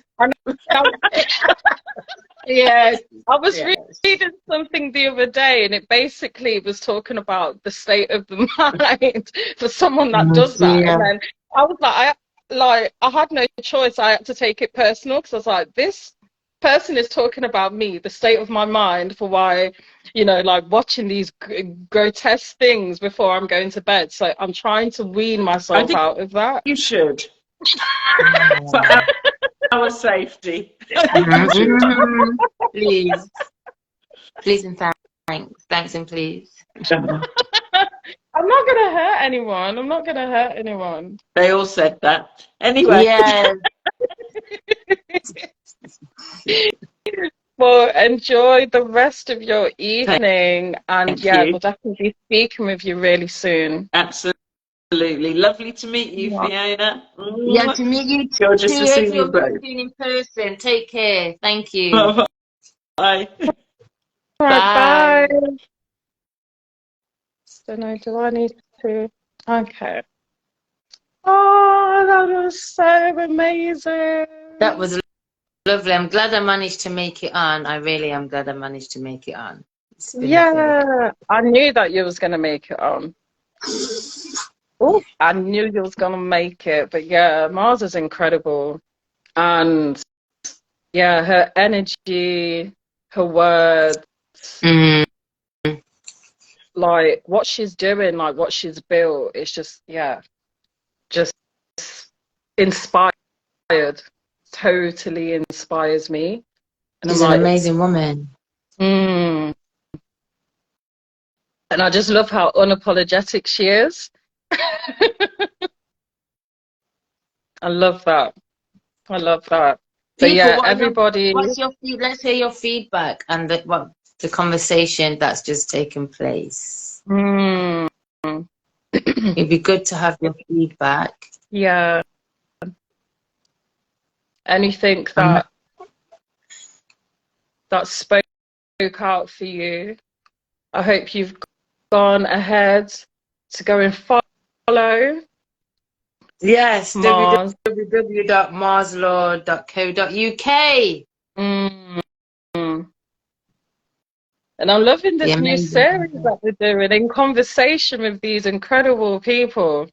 Yes, I was reading something the other day, and it basically was talking about the state of the mind for someone that does that. And then I was like, I had no choice. I had to take it personal, because I was like, this person is talking about me, the state of my mind, for why, like watching these grotesque things before I'm going to bed. So I'm trying to wean myself out of that. You should. For our safety. Please and thanks and please. I'm not gonna hurt anyone. They all said that. Anyway. Yeah. Well, enjoy the rest of your evening, and we'll definitely be speaking with you really soon. Absolutely. Lovely to meet you, Fiona. Yeah, to meet you too. Gorgeous to see you both. In person. Take care. Thank you. Bye. Bye. don't know, do I need to? Okay. Oh, that was so amazing. That was lovely. I'm glad I managed to make it on. I really am glad I managed to make it on. It's been Yeah, I knew that you was gonna make it on. Oh, I knew you was gonna make it. But yeah, Mars is incredible. And yeah, her energy, her words, like what she's doing, like what she's built, it's just, yeah, just inspired. Totally inspires me. And She's I'm an like, amazing woman. And I just love how unapologetic she is. I love that. I love that. But People, yeah, everybody. let's hear your feedback and the conversation that's just taken place. It'd be good to have your feedback. Yeah. Anything that spoke out for you. I hope you've gone ahead to go and follow. Yes, Mars. www.marslaw.co.uk. And I'm loving this new series that we're doing in conversation with these incredible people.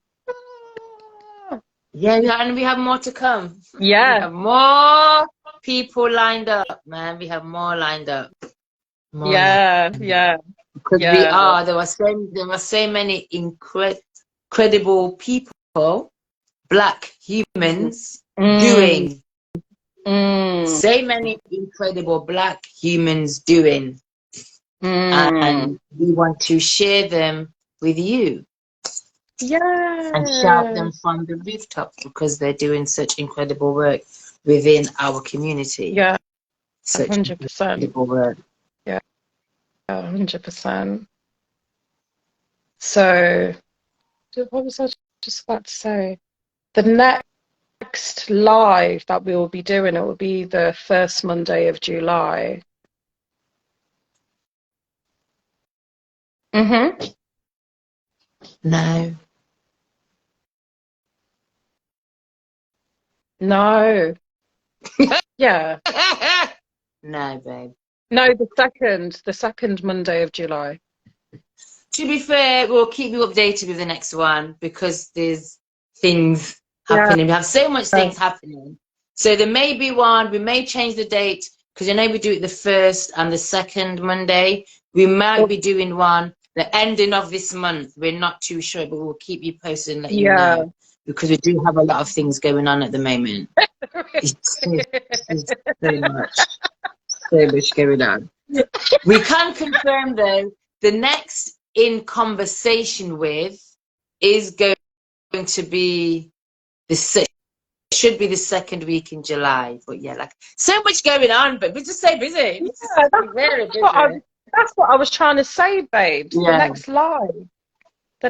Yeah, and we have more to come. Yeah. We have more people lined up, man. We have more lined up. Yeah. Because there were so many incredible people, Black humans, doing. So many incredible Black humans doing. And we want to share them with you. Yeah. And shout them from the rooftop because they're doing such incredible work within our community. Yeah. Such 100%. incredible work. Yeah. 100%. So, what was I just about to say? The next live that we will be doing, it will be the first Monday of July. No. No. Yeah. No, babe. No, the second Monday of July. To be fair, we'll keep you updated with the next one because there's things happening. We have so much things happening. So there may be one, we may change the date because I know we do it the first and the second Monday. We might be doing one the ending of this month. We're not too sure, but we'll keep you posted and let you know because we do have a lot of things going on at the moment. It's so much going on. We can confirm though, the next in conversation with is going to be should be the second week in July. But yeah, like so much going on, but we're just so busy. Yeah, that's what I was trying to say, babe. Yeah. The next live. The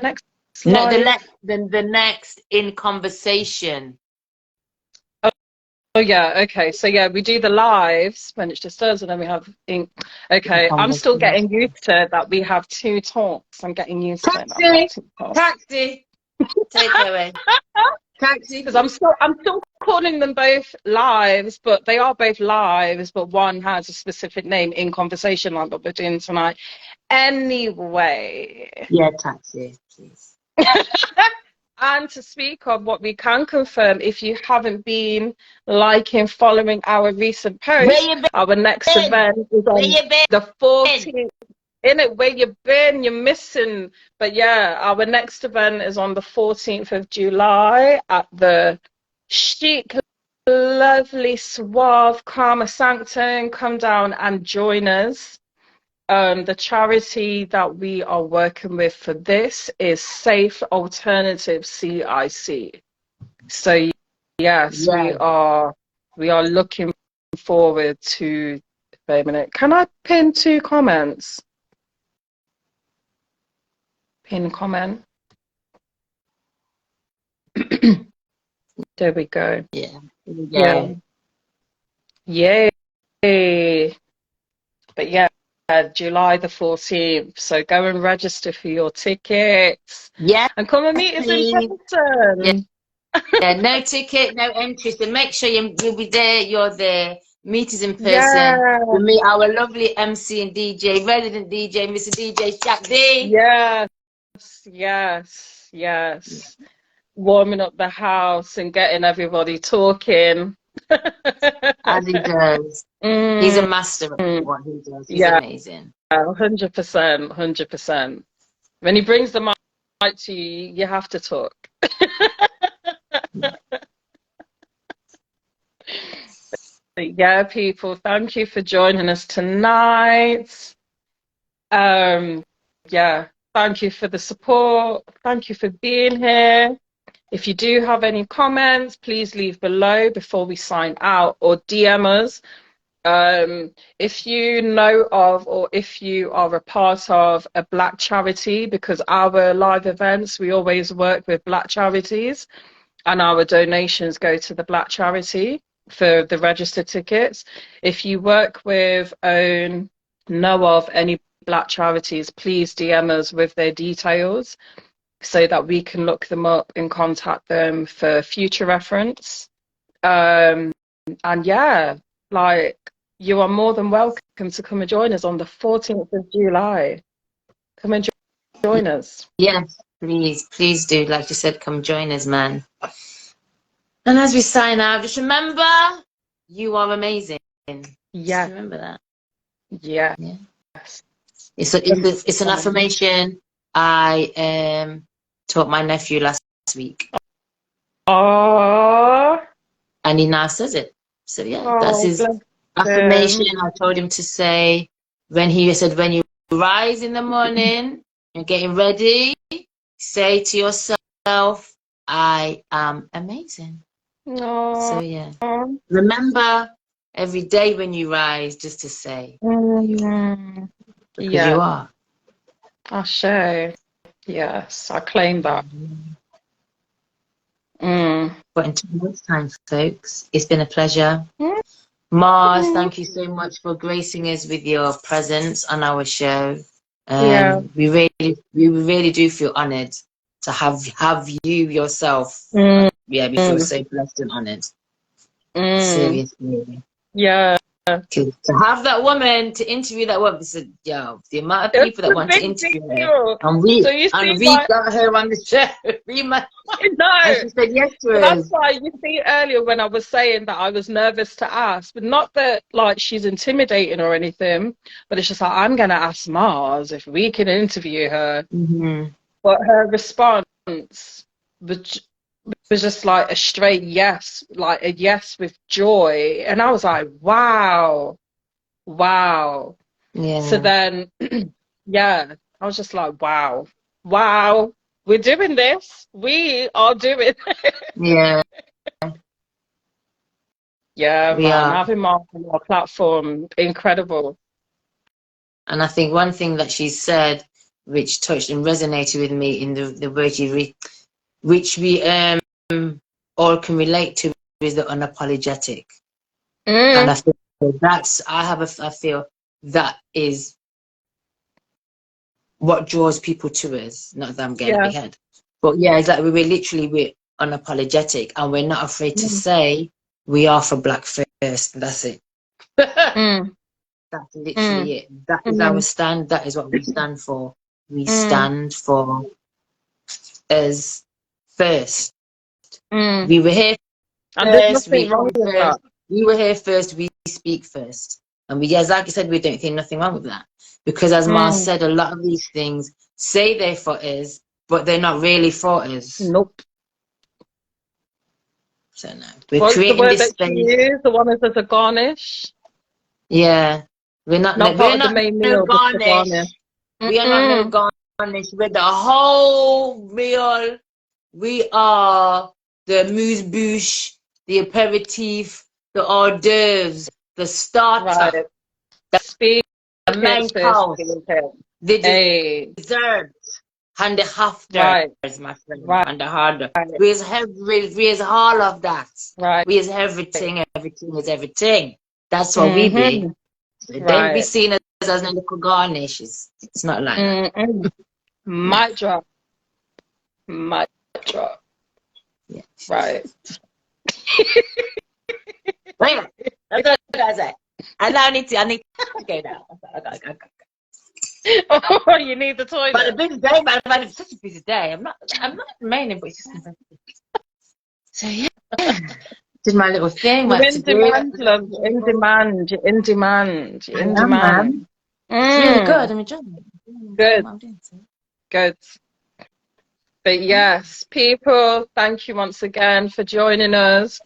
next in conversation. Oh yeah, okay. So yeah, we do the lives when it's just us, and then we have okay. I'm still getting used to that. We have two talks. I'm getting used to it. Taxi. Take it away. Taxi. Because I'm still calling them both lives, but they are both lives, but one has a specific name in conversation, like what we're doing tonight. Anyway. Yeah, taxi, please. And to speak of what we can confirm, if you haven't been liking, following our recent posts, our next event is on the 14th. Where you been? You're missing. But yeah, our next event is on the 14th of July at the chic, lovely, suave Karma Sanctum. Come down and join us. The charity that we are working with for this is Safe Alternative CIC. So yes, we are looking forward to. Wait a minute, can I pin 2 comments? Pin comment. There we go. Yeah. Yay. But yeah, July the 14th. So go and register for your tickets. Yeah, And come and meet us in please. person. Yeah, no ticket, no entry. So make sure you'll be there. You're there. Meet us in person. Yeah. We'll meet our lovely MC and DJ, resident DJ, Mr. DJ Shaq D. Yes. Yes. Yes. Warming up the house and getting everybody talking. As he does. He's a master of what he does. He's amazing. 100%. 100%. When he brings the mic to you, you have to talk. Yeah, people, thank you for joining us tonight. Yeah, thank you for the support. Thank you for being here. If you do have any comments, please leave below before we sign out, or DM us. If you know of, or if you are a part of a Black charity, because our live events, we always work with Black charities, and our donations go to the Black charity for the registered tickets. If you work with, know of any Black charities, please DM us with their details so that we can look them up and contact them for future reference. And yeah, like, you are more than welcome to come and join us on the 14th of July. Come and join us. Yes, please do. Like you said, come join us, man. And as we sign out, just remember, you are amazing. Yeah. Just remember that. Yeah. Yes. It's an affirmation I taught my nephew last week. Oh. And he now says it. So yeah, that's his affirmation. I told him to say when he said, when you rise in the morning and getting ready, say to yourself, I am amazing. Oh. So yeah, remember every day when you rise just to say you are. I'll show. Yes, I claim that. But until next time, folks, it's been a pleasure. Mars, thank you so much for gracing us with your presence on our show. We really do feel honored to have you yourself. Yeah, we feel so blessed and honored. Seriously. Yeah. To have that woman, to interview that woman, yo, the amount of people that want to interview her, and we got her on the show. And she said yes to us. That's why, you see, earlier when I was saying that I was nervous to ask, but not that like she's intimidating or anything, but it's just like, I'm gonna ask Mars if we can interview her. But her response was just like a straight yes, like a yes with joy. And I was like, wow. Yeah. So then, yeah, I was just like, wow, we're doing this. We are doing it. Yeah. Yeah, man, having Mark on our platform, incredible. And I think one thing that she said, which touched and resonated with me in the word which we all can relate to, is the unapologetic. And I feel I feel that is what draws people to us. Not that I'm getting a big head, but yeah, it's like we're unapologetic, and we're not afraid to say we are for Black first. That's it. That's literally it. That is our stand. That is what we stand for. We stand for us first. We were here first. We were here first. We speak first. And we, as like I said, we don't think nothing wrong with that. Because as Mars said, a lot of these things say they're for us, but they're not really for us. Nope. So no. We're creating this space. The one that says a garnish. Yeah. We're not the main meal, garnish. We are not no garnish. We're the whole meal. We are the amuse-bouche, the aperitif, the hors d'oeuvres, the starter, the main course, the dessert, and the afters, my friend, and the harder. We is all of that. We is everything. Everything is everything. That's what we be. So don't be seen as as a little garnish. It's not like that. Mm-mm. Mic drop. Mic drop. Yeah. Right. Wait, that's what I say. I need to go now. Okay. Oh, you need the toilet. But a busy day, man. I've had such a busy day. I'm not complaining, but it's just so yeah. Did my little thing. You're What in to do. demand, love. You're in demand. You're in demand. You're I in am, man. demand. It's really good. I'm enjoying it. Good. I'm doing so. Good. But yes, people, thank you once again for joining us.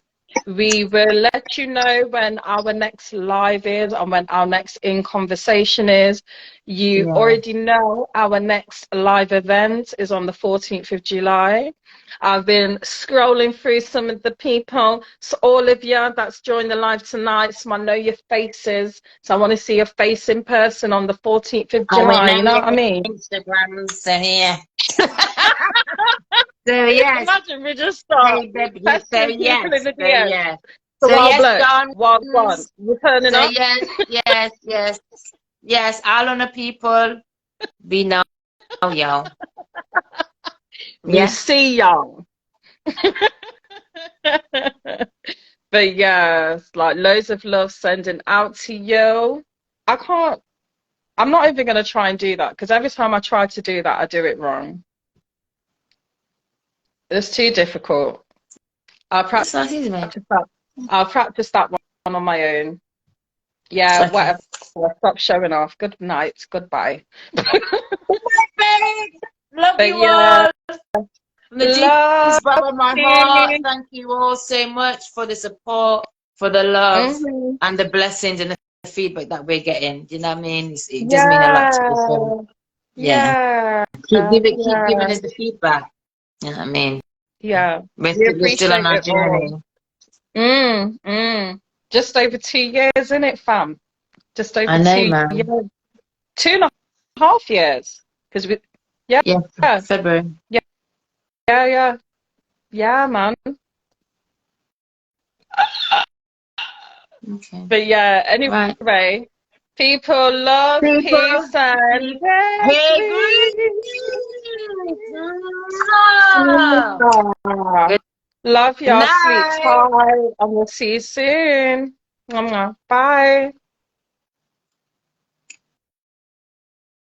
We will let you know when our next live is and when our next in conversation is. You Yeah. already know our next live event is on the 14th of July. I've been scrolling through some of the people. So all of you that's joined the live tonight, so I know your faces. So I want to see your face in person on the 14th of July. You know what I mean? Instagram, so yeah. So yes. Imagine we just start testing people in the DM. yes. So yes, bloke, John. wild one. We're turning So up. yes. All on the people. We know y'all. We see y'all. But yes, like loads of love sending out to you. I'm not even going to try and do that because every time I try to do that, I do it wrong. It's too difficult. I'll practice that one on my own. Yeah, Okay. whatever. Stop showing off. Good night. Goodbye. Love you all. From the deepest bottom of my heart, thank you all so much for the support, for the love, and the blessings and the feedback that we're getting. Do you know what I mean? It does mean a lot to us. So, yeah. Keep giving us the feedback. You know what I mean? Yeah. We're still on our journey. Just over 2 years, isn't it, fam? Just over 2 years. 2.5 years. Because February. Yeah, man. Okay. But yeah, anyway, people love, peace, and love y'all, sweet. Bye, and we'll see you soon. Bye.